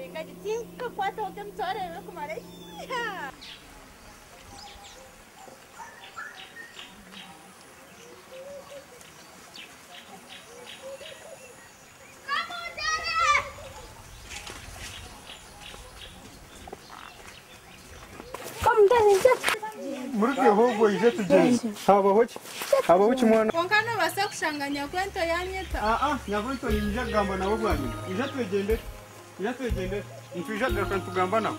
reka gitinka kwata wote mtore wako mare. Muruke hogo ije tugeze. Haba hoki mwana. Konkano basa kushanganya kwento yanyeta. Nyakwento yinja gamba nabo bwanyu. Ije twegende. Ntuje gaka tugamba nawe.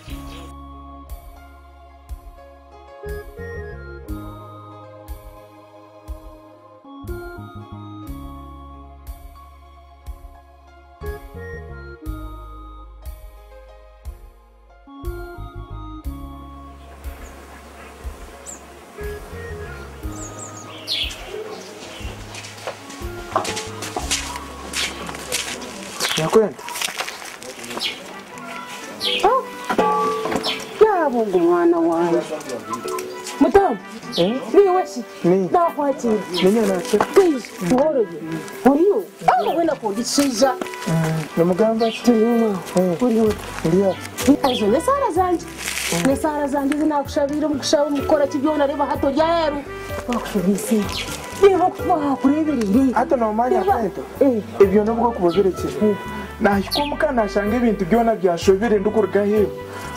Nyakwento. Mungu mwana wangu. Mutamu. Ni wasi. Na kwati. Nenya nacho. Please, ngoroje. Uriyo. Wenda kudisija. Namugamba tuyuma. Uriyo. Ndiyo. Aje nesara zanje zinakushabira mukushaba mukora kibyona reba hato jayeru. Bakushubise. Niba kureberere. Hato no manya kwento. Ibyo nubwo kubogerekera. Nahikomuka nashanga ibintu byona byashobere ndukurga hewe.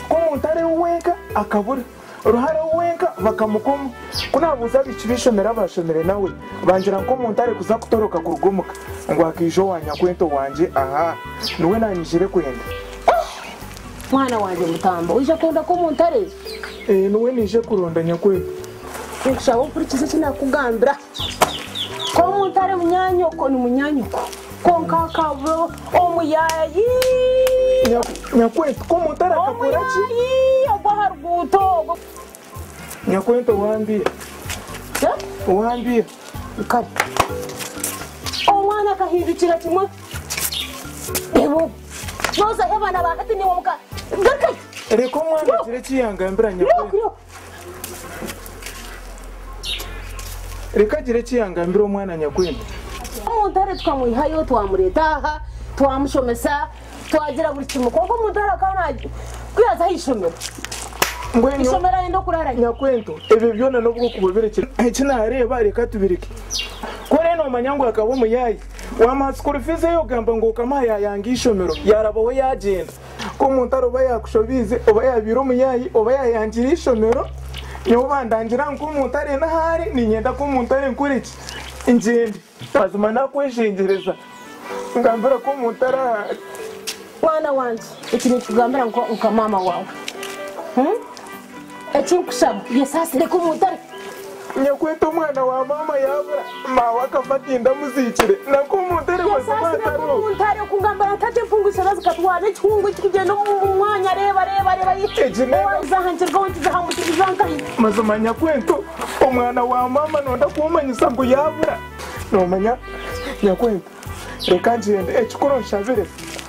Ko muntare wenka akabura ruhara wenka bakamukoma kunabuza bicibishomera bashomere nawe banjira ko muntare kuza kutoroka kurugumuka ngo akisho wanya kwento wanje niwe nanyishire kwenda mwana wanje mutambo uje konda ko muntare niwe nije kurondanya kwento kushaba kuri kize kinakugambira ko muntare munyanyoko ni munyanyoko konka kabro omuyayi Nyakwento ko muntare akakora ki ogwa haruguto Nyakwento wambie kare omwana kahindukira kimwe ebo noza abana bakati ni womuka gaka reko mwana kire kiyangambira Nyakwento reka kire kiyangambira omwana Nyakwento muntare twamwihayo twamuretaha twamushomesa twagira buri kimwe koko muntare kana kwiyaza hishomera isomera yendo kurara Nyakwento ebe byona nubwo kuboberekera kinareba reka tubirike ko reno manyango akabo muyayi wamasukuru fize yo gamba ngo kamaya yangishomero yarabawe yagenda ko muntaro bayakushobize oba yabiro muyayi oba yayangira ishomero yo bandangira ngo muntare nahari ninyenda ko muntare nkuriki ingende bazuma nakweshengereza ngambira ko muntara mwana wanje ikintu kugambira ngo ukamama wawe kusaba yesase reko muntare Nyakwento mwana wa mama yabura mawe akafata inda muzikire nako muntare basaba muntare kungambira tate mfungusha bazikatwara cyungu kigenda mu mwanya reba yizahangirwa wantizahamutizankayi mazuma Nyakwento umwana wa mama nonda kumanyisa ngo yabura nomanya Nyakwento reka ngende ekikoro nshabire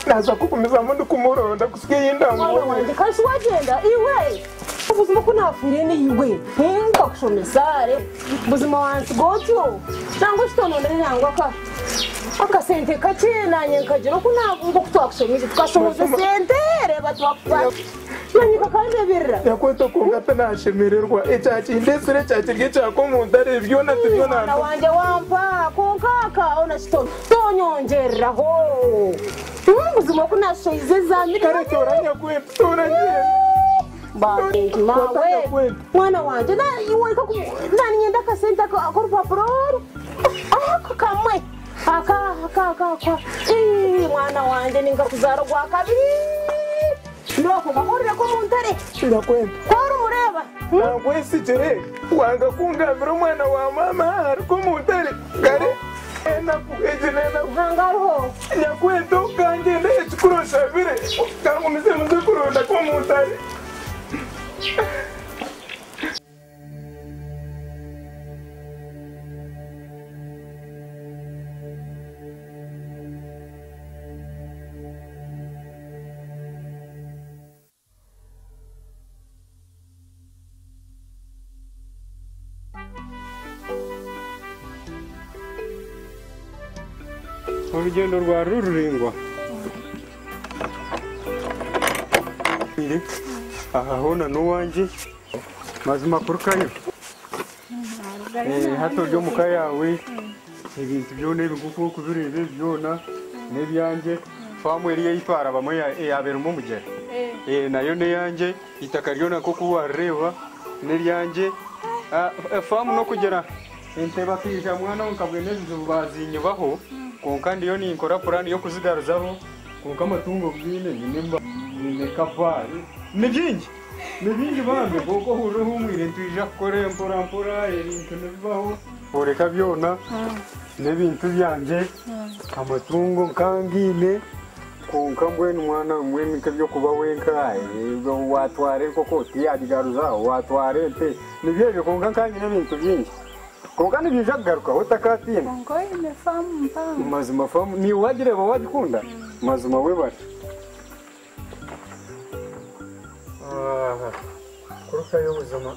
naza kukomeza mundi kumuronda kusigaye y'indamu wanjye kandi wagenda iwe ubuzima ko nafuriye ni iwe ngakushomesare ubuzima wanjye gotyo nangwa kitonondere nangwa akasente kake nanye nkagira ko ntabwo kutwakushomeza twashomoza sente reba twakwa nanyika kandi birra Nyakwento ko ngata nashemererwa ecyaki ndesere cyakirye cyako muntare byo natibyo nanda wanje wampa ko nkaka ona kito tonyongeraho ubuzima ko nashoize zamiri kare toranya Nyakwento toranya Bangi mawe mwana wanje na iwe ko nani nyenda kasenta ko rupapuro kamwe aka mwana wanje ninga kuzaro gwa kabiri ndoko gakorera ko muntare Nyakwento kwari mureba nagwesi jere wanga kungambira umwana wa mama ariko muntare gare naku ejenena hangaro Nyakwento kangende ekikurosha bire kangumize muze kuronda ko muntare Urugendo rwa rururingwa iri aha hona nuwanje mazima kurukayo hato ryo mukayawe ibintu byone biguko kubirebe byona nebyanje famu eri yitwara bamwe yabera umugera nayo ne yanje itaka ryona ko kuwareba neryanje famu no kugera ente bakija mwana nkabwe nezo bazinyebaho konka ndiyo ni inkora plan yo kuzigaruzaho konka amatungo bwine nimba kava nibingi bambe boko huje humwire ntuje kore mpora ibintu nebibaho boreka byona nebintu byanje amatungo nkangine konka mbwene mwana mwene kabyo kuba wenka watware koko tiyadigaruzaho watware nte nibyeje konka nkangine ibintu byinshi konka nibije kugaruka utakatina konko ine famu mpamvu mazima famu ni wagireba wagikunda mazima webara kuruka y'ubuzima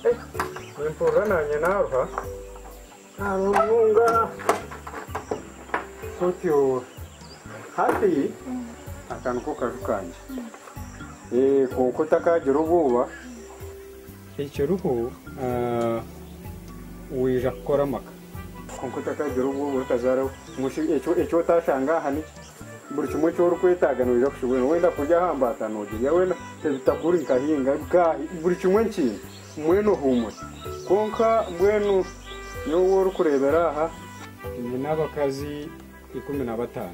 wempura nanye naruha arunga kutyo hati akantu ko kajukanje konko takagira ubwoba icyo ruhu wija gukora amaka konko takagira ubwoba utazara icyo utashanga hani buri kimwe cyo rukwetagana wija kushobora wenda kujya hambata nogiye wenda bitakuri nkahinga buri kimwe nkintu mweno humura konka mweno yo woro kurebera aha ni n'abakazi 15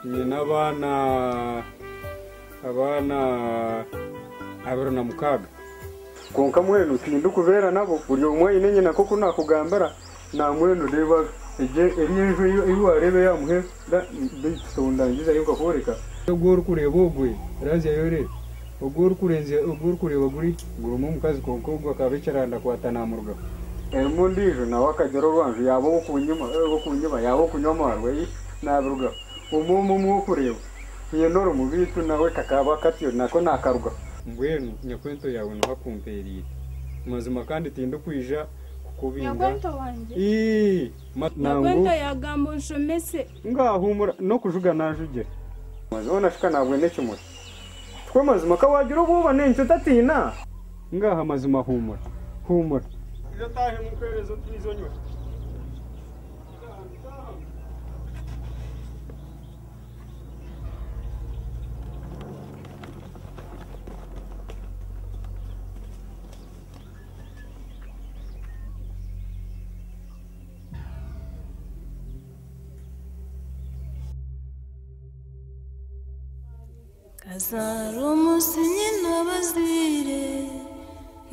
ni n'abana abarona mukaga konka mweno tindu kuvera nabo buri umwe inenye nako kunakugambara na mweno reba eriyejo iyo arebe yamuhe ndisondangiza yuko koreka ogoro kureba ogwe razi yore ogoro kureba guri gurumo mukazi konko akabeceranda kwatana muruga mundijo na wakagero rwanje yabo kunyuma yabo kunyoma we naburuga umumu kureba iyo noro mubitu nawe kakaba katiyo nako nakaruga mbwenu nyakwento yawe no hakumperire mazima kandi tindu kwija Nyakwento wanje Nyakwento yagambo nshomese ngahumura no kujuga najugera mazona shika nabwe nekimuri twa mazima kawagira ububa nencyo tatina ngaha mazima humura iyo tahe mukwerezo twizonywe Kazaro musinyi nabazire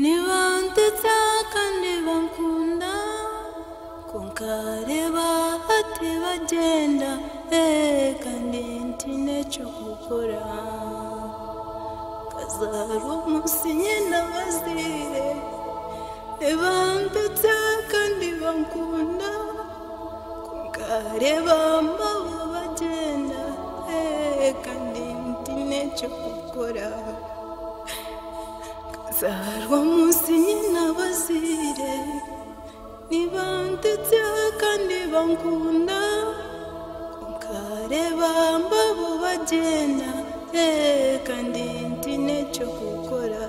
nibanditse kandi bankunda konkareba ati bagenda kandi ntine cyo gukora Kazaro musinyi nabazire nibanditse kandi bankunda konkareba mabo bagenda kandi necho kukora Kazarwa musinyi nabazire nibanditse kandi bankunda konkareba mbabo bagenda kandi necho kukora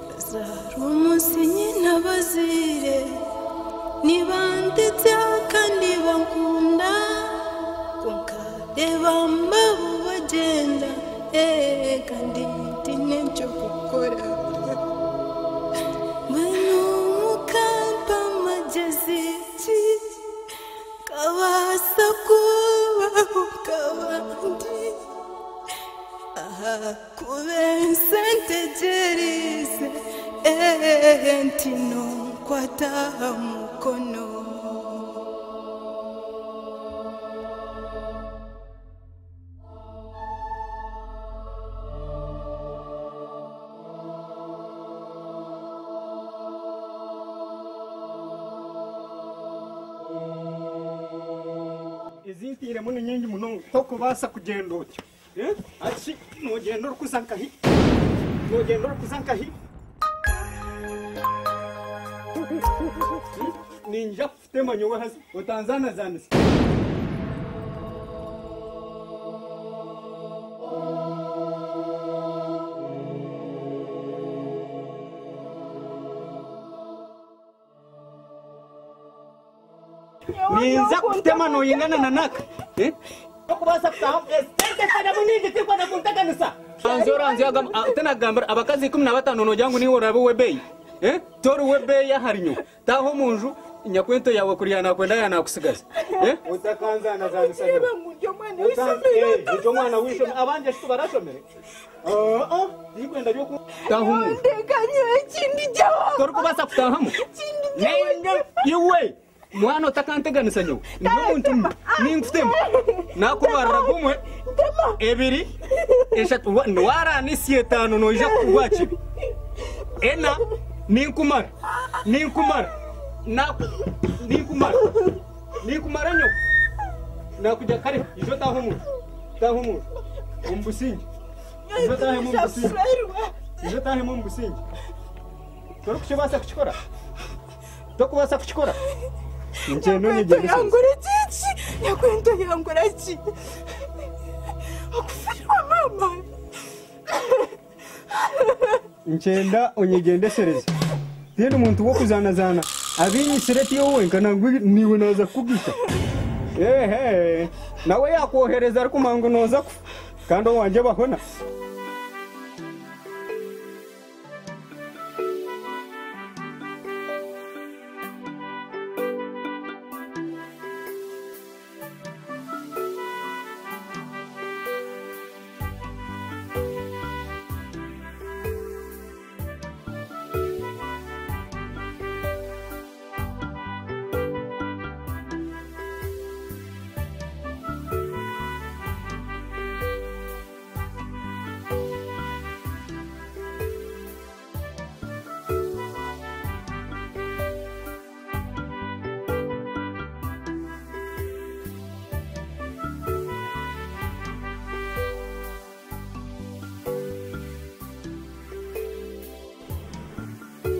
Kazarwa musinyi nabazire nibanditse kandi bankunda konkareba mbabo bagenda kandi tinencho gukora Mwenu mukamba magezi kawasa kuba ukabandi kubensente jerize ntino kwata mukono izintire muni nyingi muno toko basa kugenda utyo ati nogenda rukuzankahi ninja kufite manyoba hasi utanzana zanisi Ninza kutema no yingana nanaka. Okubasa kutaho esente kada munindi tikwana kuntaganisa. Anzora nziyaga tena gambara abakazi 15 no jangu ni worabe webei. Tori webei ya harinyo. Taho munju nyakwento yawe kuriyana kwenda yana kusigaza. Utakanza nazanisa. Njo mwana wisho abanje tubarashomere. Yikwenda byo tahumu. Ndekanye chindi jawa. Tori kubasa kutahamu. Nenga iwe. Mwana utakanteganisa nyo. Ndumuntu ningufutema. Nakubarra gumwe. Ebiri. Eshatu wara ni 5 no ija kuwachi. Ena ninkumara. Ninkumara nyo. Nakuja kare ijo tahumu. Umbusingi. Ijo tahumu umbusingi. Tori kushobasa kuchikora. Tokubasa kuchikora. Nyakwento yangura chichi. Nyakwento yangura chichi. Okufirwa mama. Nchenda onyegendesereze. Tino muntu wo kuzana abinyisireti yowe kana niwe naza kugita. Nawe yakohereza ariko mango noza kandi wanje bahona.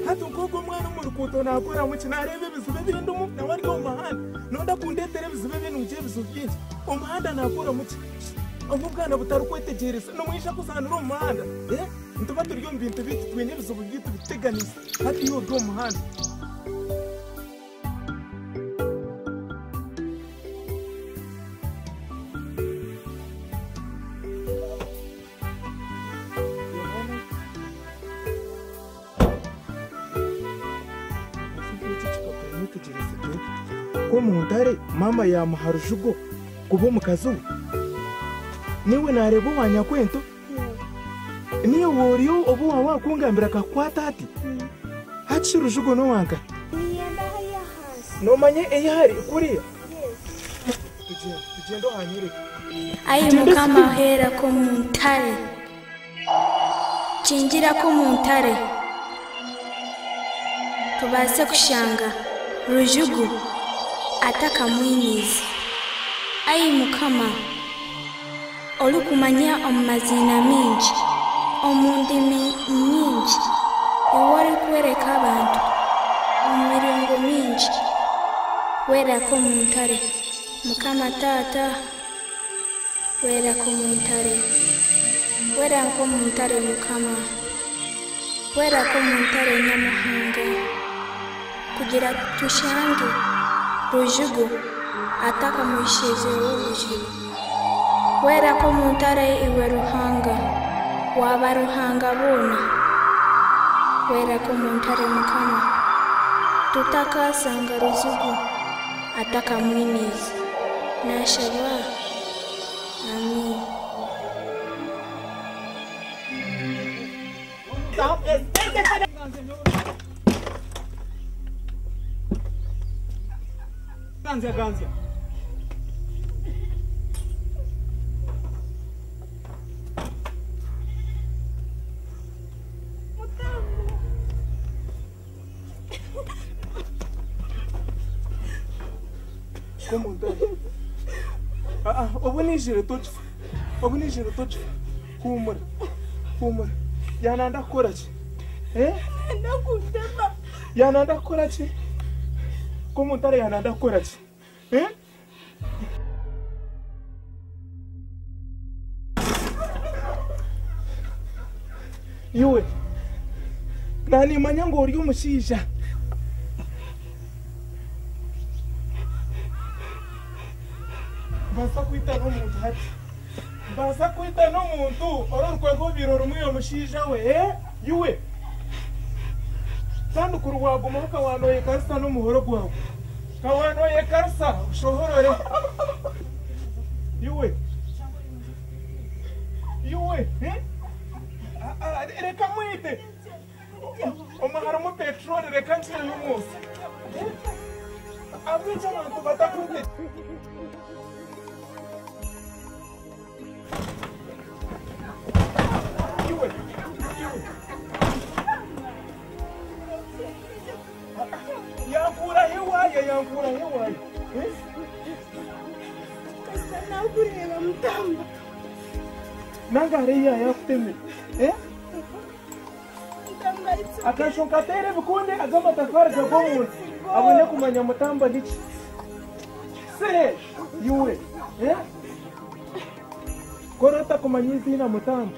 Hatungogo mwana murukuto nakora mukinarebe bizibe bindumu nawari go mahanda nonda kundetere bizibe binuje bizubye umuhanda nakora muki omubwana butarukwetegereza no mwisha kusanura umuhanda ntuba turiyo mbintu biti twene bizubu bitu biteganisa hati yo go muhanda Muntare mama ya muharujugo kubo mukazu niwe narebo wanyakwento niyo woriyo obo wawa kungambira kakwata ati hachirujugo no wanka no manye eyari kuriya tugendo hanyire ayi mukama hera ko muntare cingira ko muntare tubase kushanga rujugo ataka mwinizi ayi mukama olukumanya omumazina mingi omundimi nyingi ewari kwereka abantu omumiringo mingi werako muntare mukama tata werako muntare mukama werako muntare nyamuhanga kugira tushange rujugo ataka muisheze ubujugo werako muntare iwe ruhanga waba ruhanga bona werako muntare mukama tutaka sanga rujugo ataka mwinizi nashaba amin Ganzia. Como ndani? Obunijire tochi. Kumura. Yananda korachi. Ndakutema. Yananda korachi. Como ndare yananda korachi. Iwe. Nani manyango uri umushisha. Basa kwita n'umuntu hati. Basa kwita n'umuntu ororwego birora umuyo mushija we yuwe. Kandi kurwaguma ukawanoye karsa n'umuhoro gwawe. Kawanoye karsa ushohorore. Yuwe. Yuwe, reka mwite. Omahara mu petrol reka nshire y'umunsi. Abica abantu batakunde. Yuwe. Yankura hewaye. Kasa nakureba mutamba. Nangareya yakuteme. Akashonka tere bukunde agamba tafari gabomu. Abone kumanya mutamba hiki. Se yuwe. Korota kumanya izina mutamba.